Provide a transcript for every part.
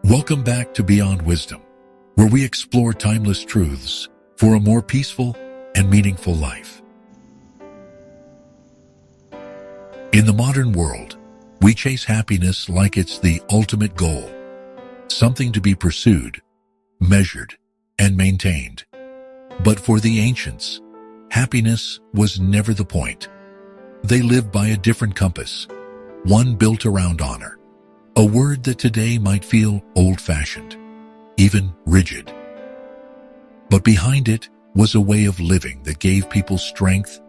Welcome back to Beyond Wisdom, where we explore timeless truths for a more peaceful and meaningful life. In the modern world, we chase happiness like it's the ultimate goal, something to be pursued, measured, and maintained. But for the ancients, happiness was never the point. They lived by a different compass, one built around honor. A word that today might feel old-fashioned, even rigid. But behind it was a way of living that gave people strength,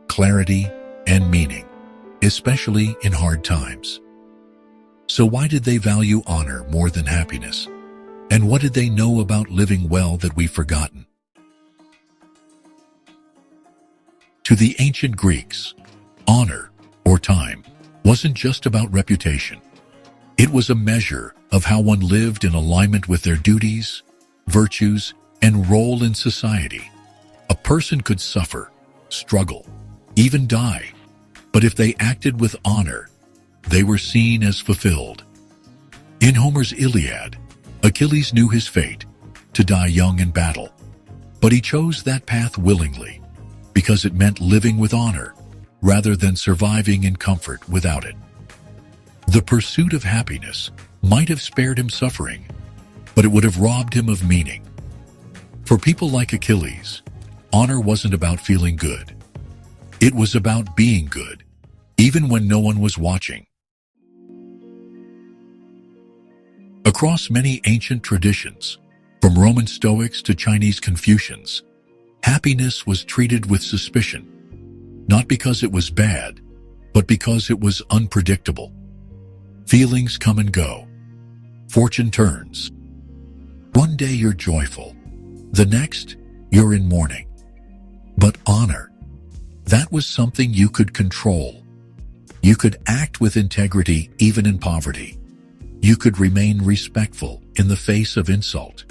clarity, and meaning, especially in hard times. So why did they value honor more than happiness? And what did they know about living well that we've forgotten? To the ancient Greeks, honor, or time, wasn't just about reputation. It was a measure of how one lived in alignment with their duties, virtues, and role in society. A person could suffer, struggle, even die, but if they acted with honor, they were seen as fulfilled. In Homer's Iliad, Achilles knew his fate, to die young in battle, but he chose that path willingly because it meant living with honor rather than surviving in comfort without it. The pursuit of happiness might have spared him suffering, but it would have robbed him of meaning. For people like Achilles, honor wasn't about feeling good. It was about being good, even when no one was watching. Across many ancient traditions, from Roman Stoics to Chinese Confucians, happiness was treated with suspicion, not because it was bad, but because it was unpredictable. Feelings come and go. Fortune turns. One day you're joyful. The next, you're in mourning. But honor, that was something you could control. You could act with integrity even in poverty. You could remain respectful in the face of insult.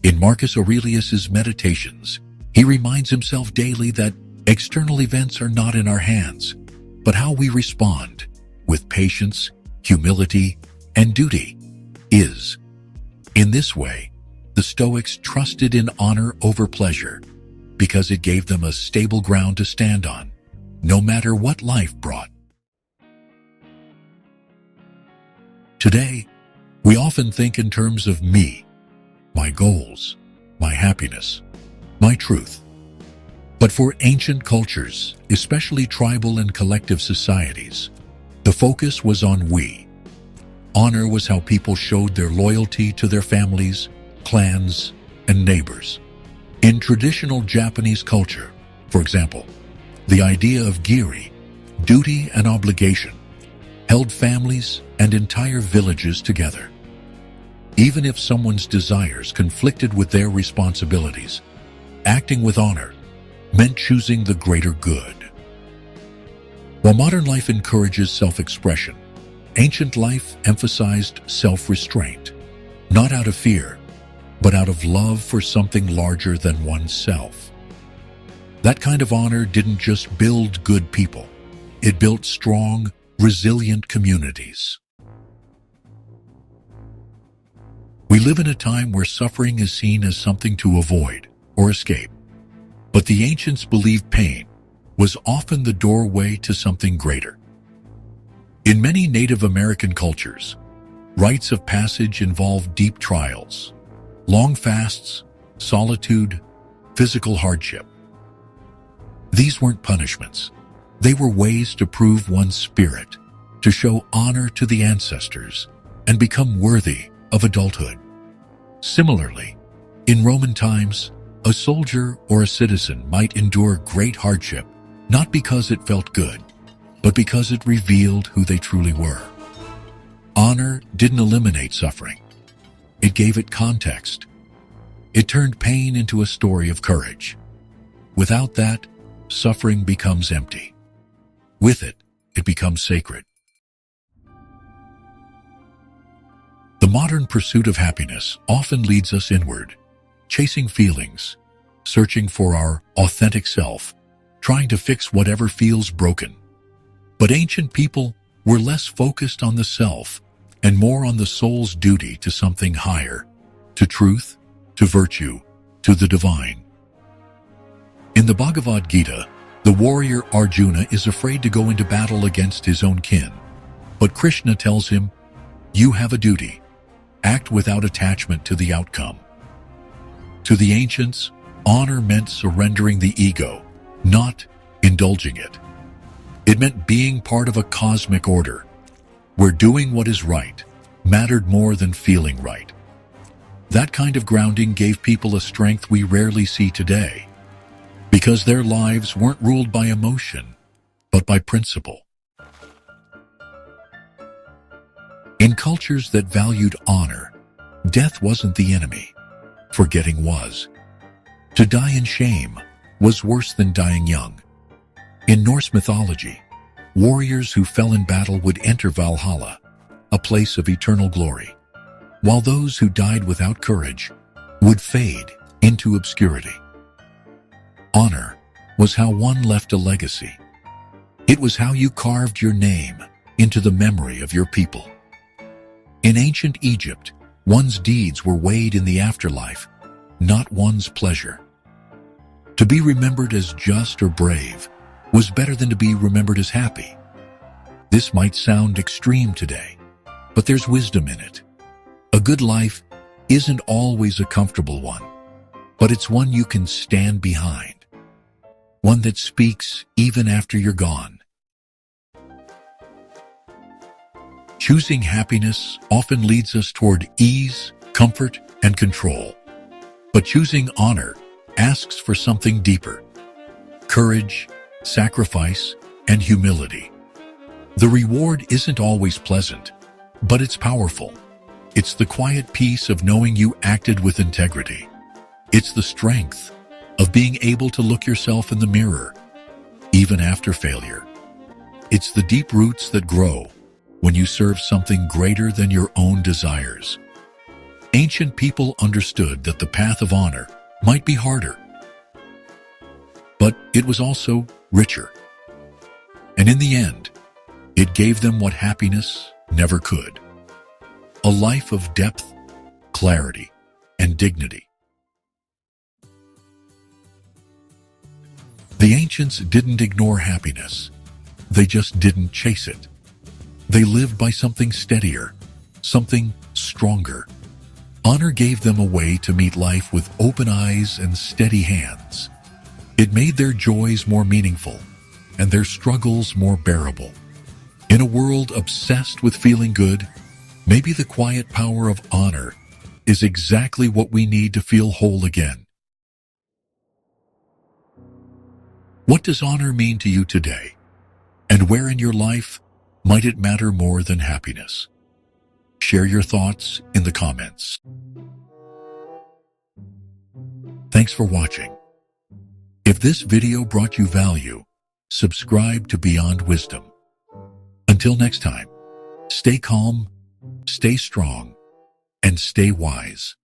In Marcus Aurelius's Meditations, he reminds himself daily that external events are not in our hands, but how we respond with patience, humility, and duty is. In this way, the Stoics trusted in honor over pleasure because it gave them a stable ground to stand on, no matter what life brought. Today, we often think in terms of me, my goals, my happiness, my truth. But for ancient cultures, especially tribal and collective societies, the focus was on we. Honor was how people showed their loyalty to their families, clans, and neighbors. In traditional Japanese culture, for example, the idea of giri, duty and obligation, held families and entire villages together. Even if someone's desires conflicted with their responsibilities, acting with honor meant choosing the greater good. While modern life encourages self-expression, ancient life emphasized self-restraint, not out of fear, but out of love for something larger than oneself. That kind of honor didn't just build good people, it built strong, resilient communities. We live in a time where suffering is seen as something to avoid or escape, but the ancients believed pain was often the doorway to something greater. In many Native American cultures, rites of passage involve deep trials, long fasts, solitude, physical hardship. These weren't punishments. They were ways to prove one's spirit, to show honor to the ancestors, and become worthy of adulthood. Similarly, in Roman times, a soldier or a citizen might endure great hardship, not because it felt good, but because it revealed who they truly were. Honor didn't eliminate suffering. It gave it context. It turned pain into a story of courage. Without that, suffering becomes empty. With it, it becomes sacred. The modern pursuit of happiness often leads us inward, chasing feelings, searching for our authentic self, trying to fix whatever feels broken. But ancient people were less focused on the self and more on the soul's duty to something higher, to truth, to virtue, to the divine. In the Bhagavad Gita, the warrior Arjuna is afraid to go into battle against his own kin, but Krishna tells him, "You have a duty. Act without attachment to the outcome." To the ancients, honor meant surrendering the ego, not indulging it. It meant being part of a cosmic order, where doing what is right mattered more than feeling right. That kind of grounding gave people a strength we rarely see today, because their lives weren't ruled by emotion, but by principle. In cultures that valued honor, death wasn't the enemy. Forgetting was. To die in shame was worse than dying young. In Norse mythology, warriors who fell in battle would enter Valhalla, a place of eternal glory, while those who died without courage would fade into obscurity. Honor was how one left a legacy. It was how you carved your name into the memory of your people. In ancient Egypt, one's deeds were weighed in the afterlife, not one's pleasure. To be remembered as just or brave was better than to be remembered as happy. This might sound extreme today, but there's wisdom in it. A good life isn't always a comfortable one, but it's one you can stand behind. One that speaks even after you're gone. Choosing happiness often leads us toward ease, comfort, and control. But choosing honor asks for something deeper: courage, sacrifice, and humility. The reward isn't always pleasant, but it's powerful. It's the quiet peace of knowing you acted with integrity. It's the strength of being able to look yourself in the mirror, even after failure. It's the deep roots that grow when you serve something greater than your own desires. Ancient people understood that the path of honor might be harder, but it was also richer. And in the end, it gave them what happiness never could: a life of depth, clarity, and dignity. The ancients didn't ignore happiness. They just didn't chase it. They lived by something steadier, something stronger. Honor gave them a way to meet life with open eyes and steady hands. It made their joys more meaningful and their struggles more bearable. In a world obsessed with feeling good, maybe the quiet power of honor is exactly what we need to feel whole again. What does honor mean to you today? And where in your life might it matter more than happiness? Share your thoughts in the comments. Thanks for watching. If this video brought you value, subscribe to Beyond Wisdom. Until next time, stay calm, stay strong, and stay wise.